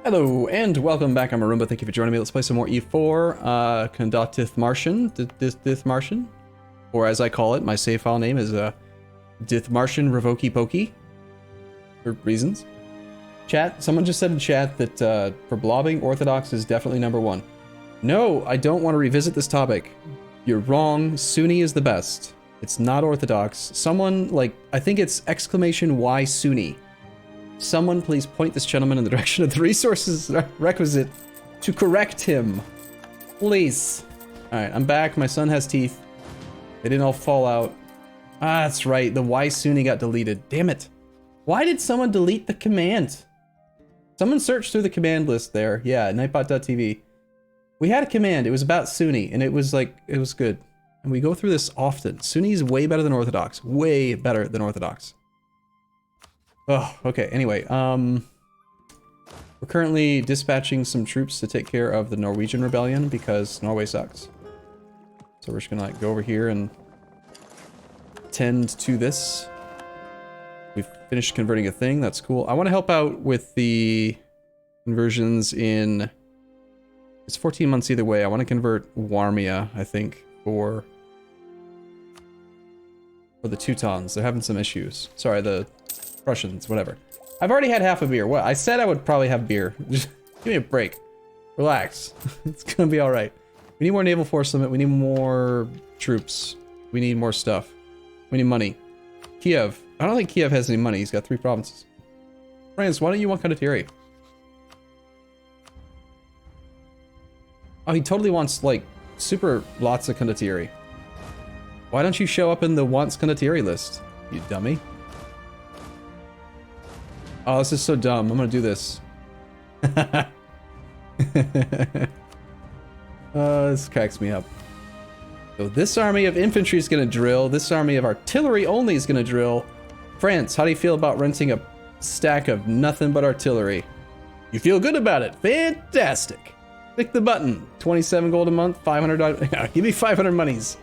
Hello, and welcome back. I'm Arumba. Thank you for joining me. Let's play some more E4. Conduct Dithmarschen. Dithmarschen. Or as I call it, my save file name is Dithmarschen Revokey Pokey. For reasons. Chat, someone just said in chat that for blobbing, Orthodox is definitely #1. No, I don't want to revisit this topic. You're wrong. Sunni is the best. It's not Orthodox. Someone, like, I think it's exclamation Y Sunni. Someone please point this gentleman in the direction of the resources requisite to correct him. Please. Alright, I'm back. My son has teeth. They didn't all fall out. Ah, that's right. The Y Sunni got deleted. Damn it. Why did someone delete the command? Someone searched through the command list there. Yeah, nightbot.tv. We had a command. It was about Sunni, and it was like, it was good. And we go through this often. Sunni is way better than Orthodox. Way better than Orthodox. Oh, okay. Anyway, we're currently dispatching some troops to take care of the Norwegian rebellion because Norway sucks. So we're just gonna like go over here and tend to this. We've finished converting a thing. That's cool. I want to help out with the conversions in. It's 14 months either way. I want to convert Warmia, I think, for the Teutons. They're having some issues. Sorry, the Prussians, whatever. I've already had half a beer. What? I said I would probably have beer. Just give me a break. Relax. It's gonna be alright. We need more naval force limit. We need more troops. We need more stuff. We need money. Kiev. I don't think Kiev has any money. He's got 3 provinces. France, why don't you want Condottieri? Oh, he totally wants, like, super lots of Condottieri. Why don't you show up in the wants Condottieri list, you dummy? Oh, this is so dumb. I'm gonna do this. This cracks me up. So this army of infantry is gonna drill. This army of artillery only is gonna drill. France, how do you feel about renting a stack of nothing but artillery? You feel good about it. Fantastic. Click the button. 27 gold a month, $500. Yeah, give me 500 monies.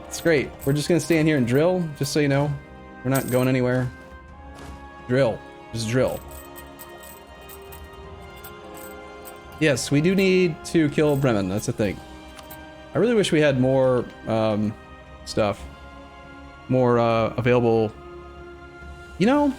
It's great. We're just gonna stay in here and drill, just so you know. We're not going anywhere. Drill. Just drill. Yes, we do need to kill Bremen. That's the thing. I really wish we had more stuff. More available. You know,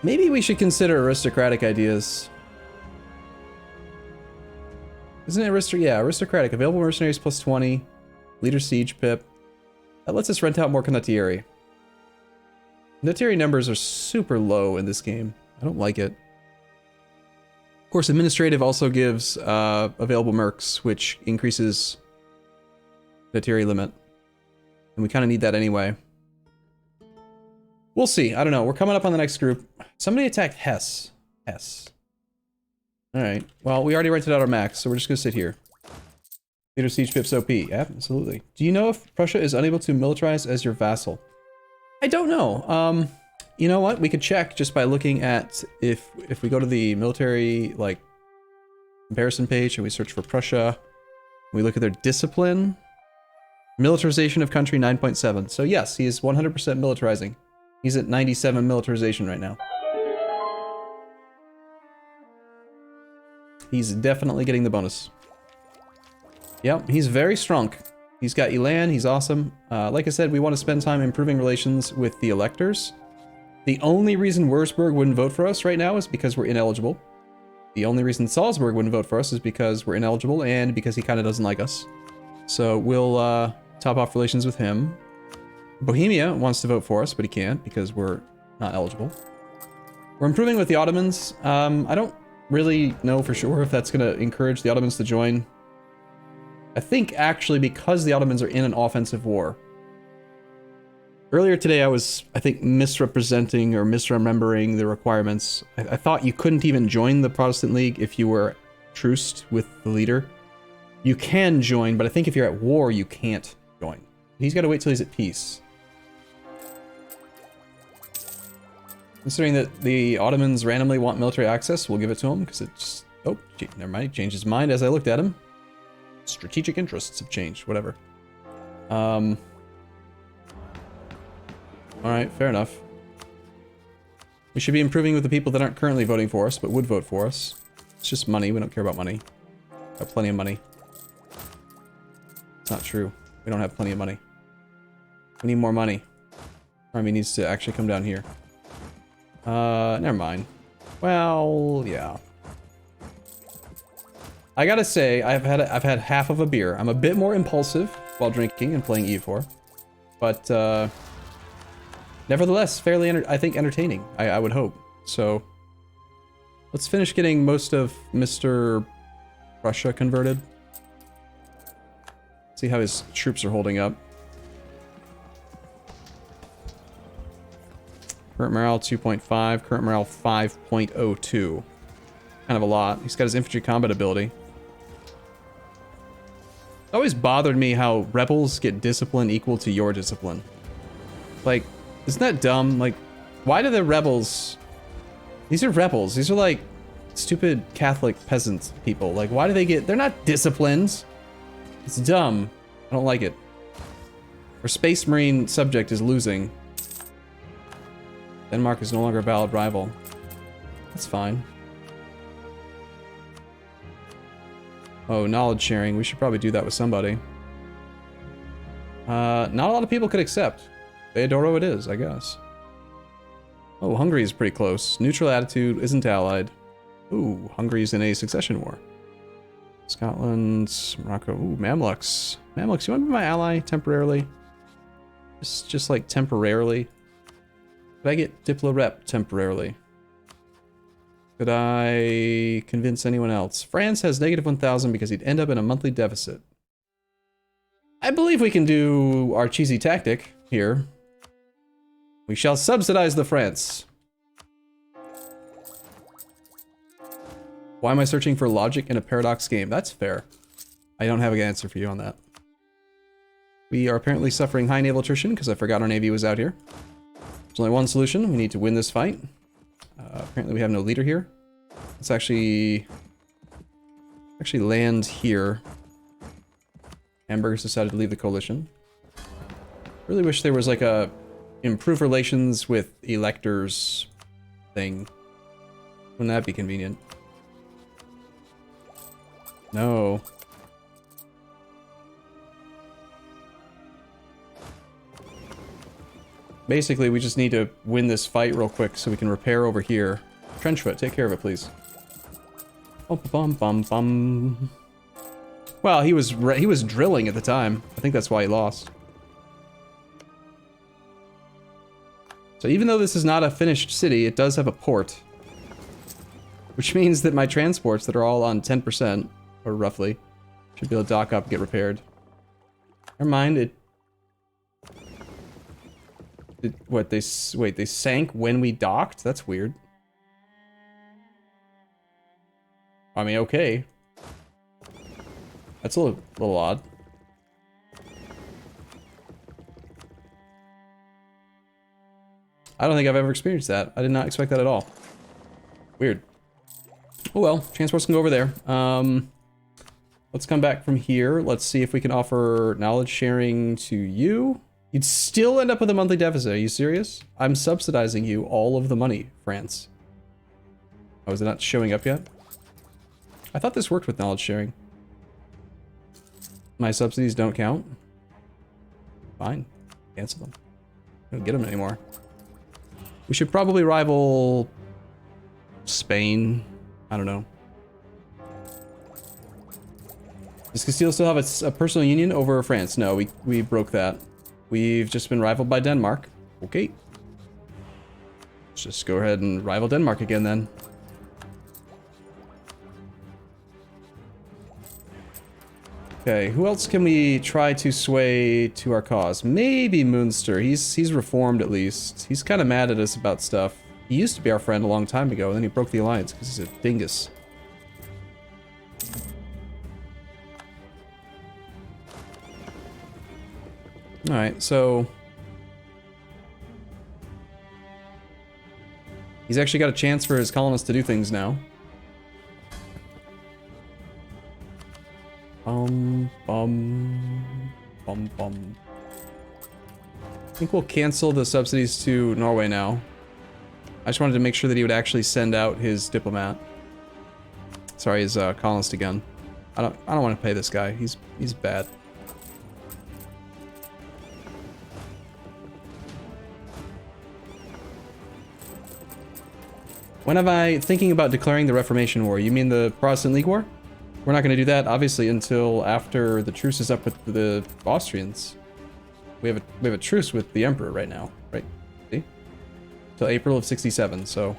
maybe we should consider aristocratic ideas. Isn't it yeah, aristocratic. Available mercenaries plus 20. Leader siege pip. That lets us rent out more Condottieri. Condottieri numbers are super low in this game. I don't like it. Of course, administrative also gives available mercs, which increases Condottieri limit. And we kind of need that anyway. We'll see. I don't know. We're coming up on the next group. Somebody attacked Hesse. Hesse. Alright. Well, we already rented out our max, so we're just going to sit here. Leader siege pips OP. Yeah, absolutely. Do you know if Prussia is unable to militarize as your vassal? I don't know. You know what? We could check just by looking at if we go to the military like comparison page and we search for Prussia, we look at their discipline, militarization of country 9.7. So yes, he is 100% militarizing. He's at 97 militarization right now. He's definitely getting the bonus. Yep, he's very strong. He's got Elan, he's awesome. Like I said, we want to spend time improving relations with the electors. The only reason Würzburg wouldn't vote for us right now is because we're ineligible. The only reason Salzburg wouldn't vote for us is because we're ineligible and because he kind of doesn't like us. So we'll top off relations with him. Bohemia wants to vote for us, but he can't because we're not eligible. We're improving with the Ottomans. I don't really know for sure if that's going to encourage the Ottomans to join. I think actually because the Ottomans are in an offensive war. Earlier today I was, I think, misrepresenting or misremembering the requirements. I thought you couldn't even join the Protestant League if you were truced with the leader. You can join, but I think if you're at war, you can't join. He's got to wait till he's at peace. Considering that the Ottomans randomly want military access, we'll give it to him because it's... Oh, gee, never mind. He changed his mind as I looked at him. Strategic interests have changed, whatever. Alright, fair enough. We should be improving with the people that aren't currently voting for us, but would vote for us. It's just money. We don't care about money. Got plenty of money. It's not true. We don't have plenty of money. We need more money. Army needs to actually come down here. Never mind. Well, yeah. I gotta say, I've had half of a beer. I'm a bit more impulsive while drinking and playing EU4, but nevertheless, fairly I think entertaining. I would hope. So let's finish getting most of Mr. Russia converted. See how his troops are holding up. Current morale 2.5, current morale 5.02. Kind of a lot. He's got his infantry combat ability. It always bothered me how rebels get discipline equal to your discipline. Like, isn't that dumb? Like, why do the rebels... These are rebels. These are like stupid Catholic peasant people. Like, why do they get... They're not disciplined. It's dumb. I don't like it. Our Space Marine subject is losing. Denmark is no longer a valid rival. That's fine. Oh, knowledge sharing. We should probably do that with somebody. Not a lot of people could accept. Dorado it is, I guess. Oh, Hungary is pretty close. Neutral attitude, isn't allied. Ooh, Hungary's in a succession war. Scotland, Morocco. Ooh, Mamluks. Mamluks, you want to be my ally temporarily? Just like temporarily. Could I get Diplo Rep temporarily? Could I convince anyone else? France has negative 1,000 because he'd end up in a monthly deficit. I believe we can do our cheesy tactic here. We shall subsidize the France. Why am I searching for logic in a paradox game? That's fair. I don't have an answer for you on that. We are apparently suffering high naval attrition because I forgot our navy was out here. There's only one solution. We need to win this fight. Apparently we have no leader here. Let's actually land here. Hamburgers decided to leave the coalition. Really wish there was like a improve relations with electors thing. Wouldn't that be convenient? No. Basically, we just need to win this fight real quick so we can repair over here. Trenchfoot, take care of it, please. Bum, bum, bum, bum. Well, he was drilling at the time. I think that's why he lost. So even though this is not a finished city, it does have a port. Which means that my transports that are all on 10%, or roughly, should be able to dock up and get repaired. Never mind, wait, they sank when we docked? That's weird. I mean, okay. That's a little odd. I don't think I've ever experienced that. I did not expect that at all. Weird. Oh well, transports can go over there. Let's come back from here. Let's see if we can offer knowledge sharing to you. You'd still end up with a monthly deficit. Are you serious? I'm subsidizing you all of the money, France. Oh, is it not showing up yet? I thought this worked with knowledge sharing. My subsidies don't count. Fine. Cancel them. I don't get them anymore. We should probably rival Spain. I don't know. Does Castile still have a personal union over France? No, we broke that. We've just been rivaled by Denmark. Okay. Let's just go ahead and rival Denmark again then. Okay, who else can we try to sway to our cause? Maybe Munster. He's reformed at least. He's kind of mad at us about stuff. He used to be our friend a long time ago, and then he broke the alliance because he's a dingus. Alright, so... he's actually got a chance for his colonists to do things now. Bum, bum, bum. I think we'll cancel the subsidies to Norway now. I just wanted to make sure that he would actually send out his diplomat. Sorry, his colonist again. I don't want to pay this guy. He's bad. When am I thinking about declaring the Reformation War? You mean the Protestant League War? We're not going to do that, obviously, until after the truce is up with the Austrians. We have a truce with the Emperor right now, right? See? Till April of 67, so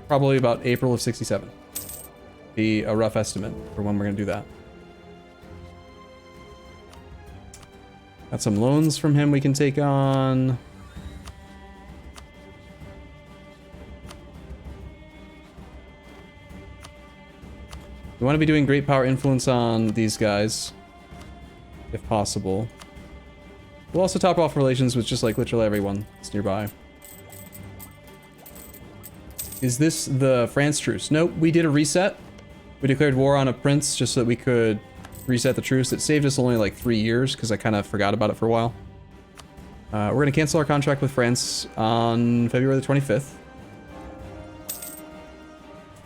probably about April of 67. Be a rough estimate for when we're going to do that. Got some loans from him we can take on. We want to be doing great power influence on these guys, if possible. We'll also top off relations with just like literally everyone that's nearby. Is this the France truce? Nope, we did a reset. We declared war on a prince just so that we could reset the truce. It saved us only like 3 years because I kind of forgot about it for a while. We're going to cancel our contract with France on February the 25th.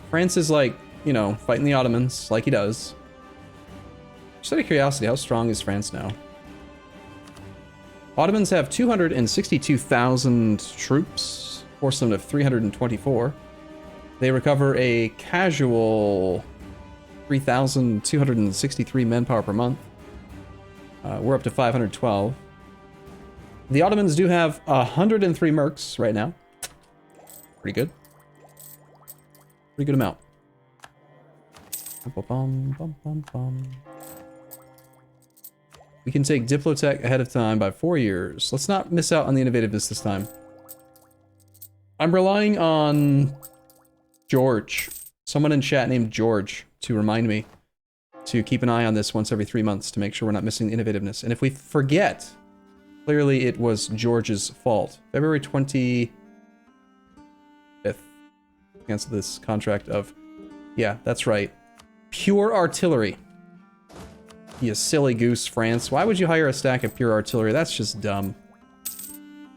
France is like, you know, fighting the Ottomans like he does. Just out of curiosity, how strong is France now? Ottomans have 262,000 troops, force limit of 324. They recover a casual 3,263 manpower per month. We're up to 512. The Ottomans do have 103 mercs right now. Pretty good. Pretty good amount. We can take Diplotech ahead of time by 4 years. Let's not miss out on the innovativeness this time. I'm relying on George, someone in chat named George, to remind me to keep an eye on this once every 3 months to make sure we're not missing the innovativeness. And if we forget, clearly it was George's fault. February 25th. Cancel this contract of... Yeah, that's right. Pure artillery. You silly goose, France. Why would you hire a stack of pure artillery? That's just dumb.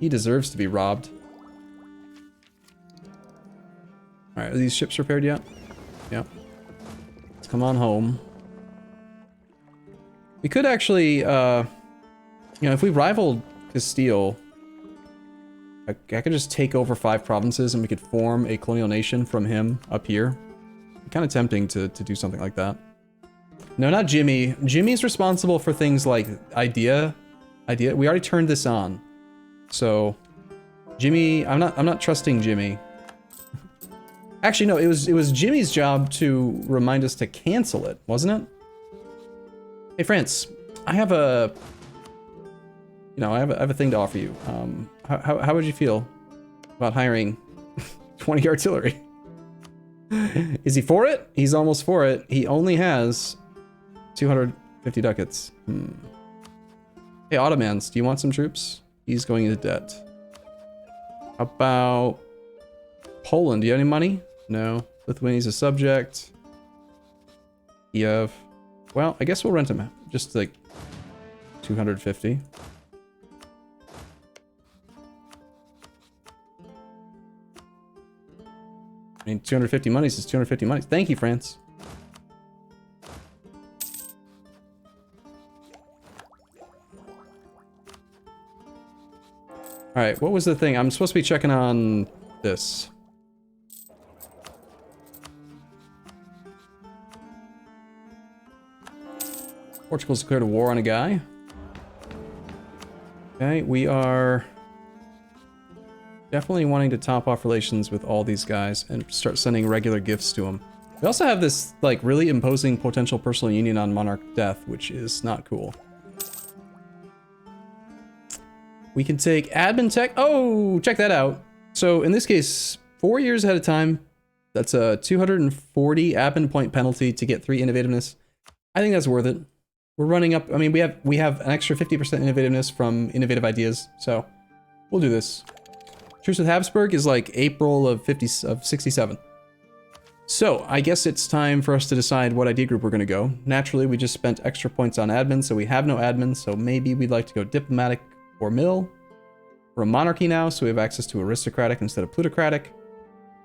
He deserves to be robbed. Alright, are these ships repaired yet? Yep. Let's come on home. We could actually, you know, if we rivaled Castile, I could just take over 5 provinces and we could form a colonial nation from him up here. Kind of tempting to do something like that. No, not Jimmy. Jimmy's responsible for things like idea. We already turned this on. So Jimmy, I'm not trusting Jimmy. Actually, no, it was Jimmy's job to remind us to cancel it, wasn't it? Hey, France, I have a, you know, I have a thing to offer you. How would you feel about hiring 20 artillery? Is he for it? He's almost for it. He only has 250 ducats. Hey, Ottomans, do you want some troops? He's going into debt. How about Poland? Do you have any money? No. Lithuania's a subject. Kiev. Well, I guess we'll rent him just like 250. I mean, 250 monies is 250 monies. Thank you, France. Alright, what was the thing? I'm supposed to be checking on this. Portugal's declared a war on a guy. Okay, we are definitely wanting to top off relations with all these guys and start sending regular gifts to them. We also have this, like, really imposing potential personal union on monarch death, which is not cool. We can take admin tech. Oh, check that out. So in this case, 4 years ahead of time, that's a 240 admin point penalty to get 3 innovativeness. I think that's worth it. We're running up. I mean, we have an extra 50% innovativeness from innovative ideas, so we'll do this. Truce with Habsburg is like April of 67. So I guess it's time for us to decide what idea group we're going to go. Naturally, we just spent extra points on admin, so we have no admin. So maybe we'd like to go diplomatic or mill. We're a monarchy now, so we have access to aristocratic instead of plutocratic.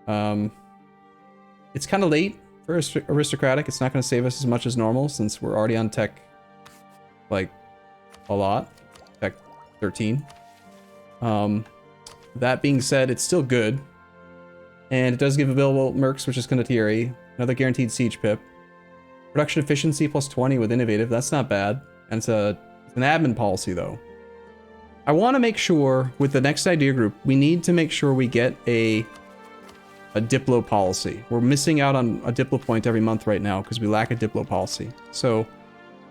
It's kind of late for aristocratic. It's not going to save us as much as normal since we're already on tech, like, a lot. Tech 13. That being said, it's still good. And it does give available mercs, which is Condottieri. Another guaranteed siege pip. Production efficiency plus 20 with innovative. That's not bad. And it's an admin policy, though. I want to make sure, with the next idea group, we need to make sure we get a Diplo policy. We're missing out on a Diplo point every month right now because we lack a Diplo policy. So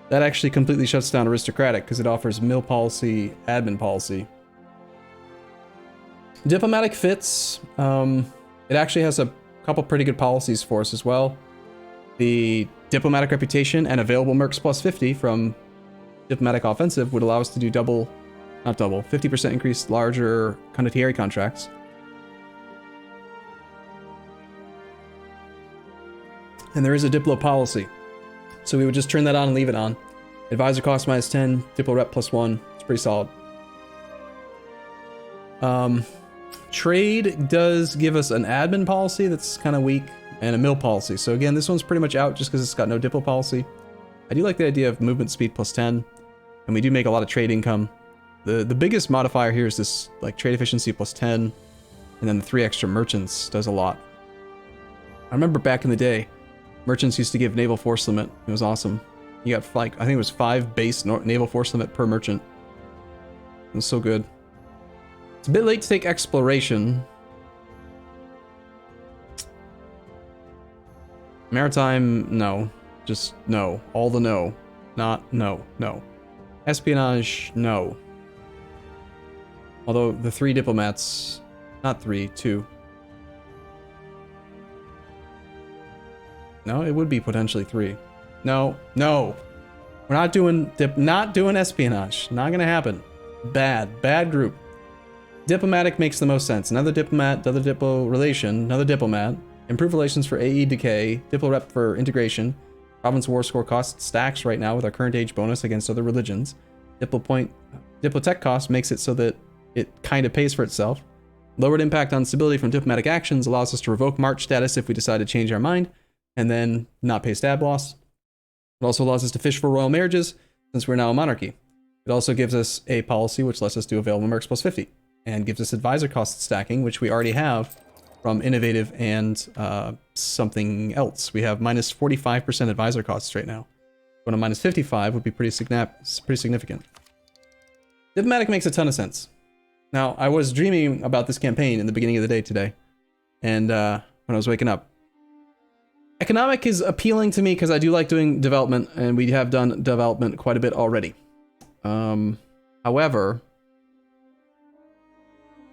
that actually completely shuts down aristocratic because it offers mill policy, admin policy. Diplomatic fits. It actually has a couple pretty good policies for us as well. The diplomatic reputation and available mercs plus 50 from diplomatic offensive would allow us to do 50% increased larger condottieri contracts. And there is a Diplo policy. So we would just turn that on and leave it on. Advisor cost minus 10, Diplo rep plus 1. It's pretty solid. Trade does give us an admin policy that's kind of weak, and a mill policy. So again, this one's pretty much out just because it's got no Diplo policy. I do like the idea of movement speed plus 10, and we do make a lot of trade income. The biggest modifier here is this like trade efficiency plus 10, and then the 3 extra merchants does a lot. I remember back in the day, merchants used to give naval force limit. It was awesome. You got like, I think it was 5 base naval force limit per merchant. It was so good. It's a bit late to take exploration. Maritime, no. Just no. All the no. Not no. No. Espionage, no. Although the 3 diplomats, not 3, 2. No, it would be potentially 3. No, no. We're not doing espionage. Not gonna happen. Bad group. Diplomatic makes the most sense. Another diplomat, another diplo relation, another diplomat. Improve relations for AE decay. Diplo rep for integration. Province war score cost stacks right now with our current age bonus against other religions. Diplo tech cost makes it so that it kind of pays for itself. Lowered impact on stability from diplomatic actions allows us to revoke March status if we decide to change our mind, and then not pay stab loss. It also allows us to fish for royal marriages since we're now a monarchy. It also gives us a policy which lets us do available mercs plus 50, and gives us advisor cost stacking, which we already have from innovative and something else. We have minus 45% advisor costs right now. Going to minus 55 would be pretty significant. Diplomatic makes a ton of sense. Now, I was dreaming about this campaign in the beginning of the day today, and when I was waking up. Economic is appealing to me because I do like doing development, and we have done development quite a bit already. However,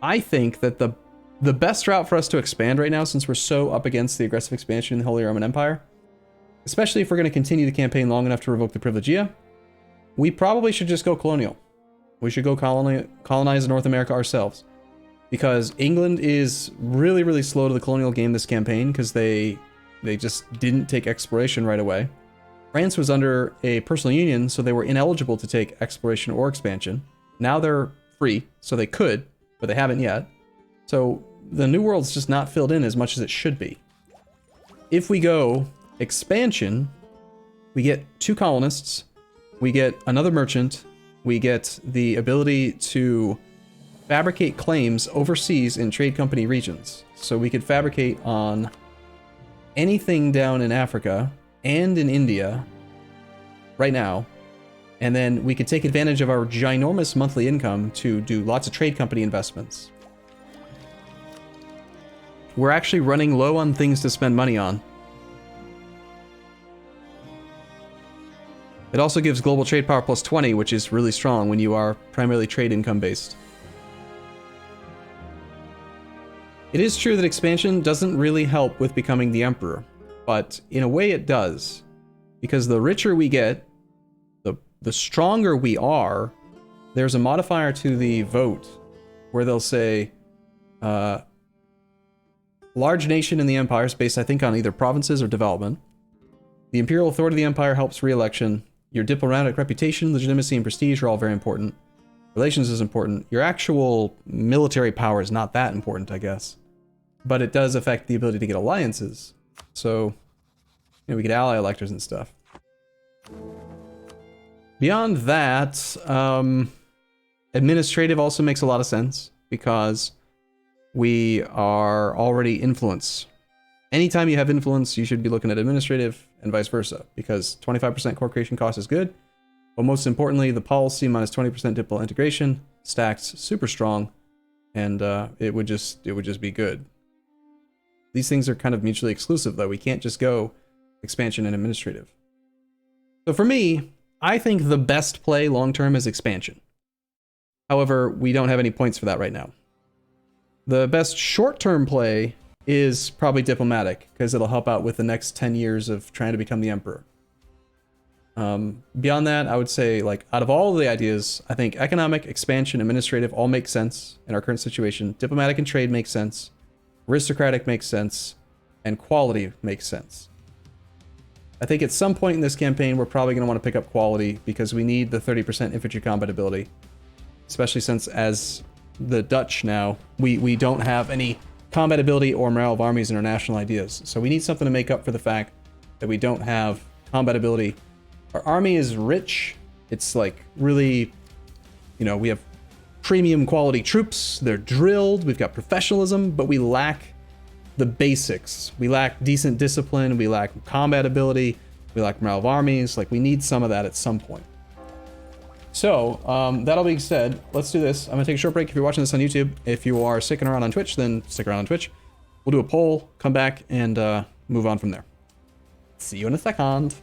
I think that the best route for us to expand right now, since we're so up against the aggressive expansion in the Holy Roman Empire, especially if we're going to continue the campaign long enough to revoke the priveligia, we probably should just go colonial. We should go colonize North America ourselves. Because England is really, really slow to the colonial game this campaign because they just didn't take exploration right away. France was under a personal union, so they were ineligible to take exploration or expansion. Now they're free, so they could, but they haven't yet. So the New World's just not filled in as much as it should be. If we go expansion, we get 2 colonists, we get another merchant, we get the ability to fabricate claims overseas in trade company regions. So we could fabricate on anything down in Africa and in India right now. And then we could take advantage of our ginormous monthly income to do lots of trade company investments. We're actually running low on things to spend money on. It also gives global trade power plus 20, which is really strong when you are primarily trade income based. It is true that expansion doesn't really help with becoming the emperor, but in a way it does. Because the richer we get, the stronger we are. There's a modifier to the vote where they'll say, large nation in the empire is based, I think, on either provinces or development. The imperial authority of the empire helps re-election. Your diplomatic reputation, legitimacy, and prestige are all very important. Relations is important. Your actual military power is not that important, I guess. but it does affect the ability to get alliances. So, you know, we get ally electors and stuff. Beyond that, administrative also makes a lot of sense because we are already influence. Anytime you have influence, you should be looking at administrative and vice versa, because 25% core creation cost is good, but most importantly, the policy minus 20% diplo integration stacks super strong, and it would just be good. These things are kind of mutually exclusive, though. We can't just go expansion and administrative. So for me, I think the best play long-term is expansion. However, we don't have any points for that right now. The best short-term play is probably diplomatic, because it'll help out with the next 10 years of trying to become the emperor. Beyond that, I would say, like, out of all of the ideas, I think economic, expansion, administrative all make sense in our current situation. Diplomatic and trade makes sense. Aristocratic makes sense. And quality makes sense. I think at some point in this campaign, we're probably going to want to pick up quality because we need the 30% infantry combat ability. Especially since, as the Dutch now, we don't have any combat ability or morale of armies in our national ideas. So we need something to make up for the fact that we don't have combat ability. Our army is rich. It's like really, you know, we have premium quality troops. They're drilled. We've got professionalism, but we lack the basics. We lack decent discipline. We lack combat ability. We lack morale of armies. Like, we need some of that at some point. So, that all being said, let's do this. I'm gonna take a short break if you're watching this on YouTube. If you are sticking around on Twitch, then stick around on Twitch. We'll do a poll, come back, and move on from there. See you in a second.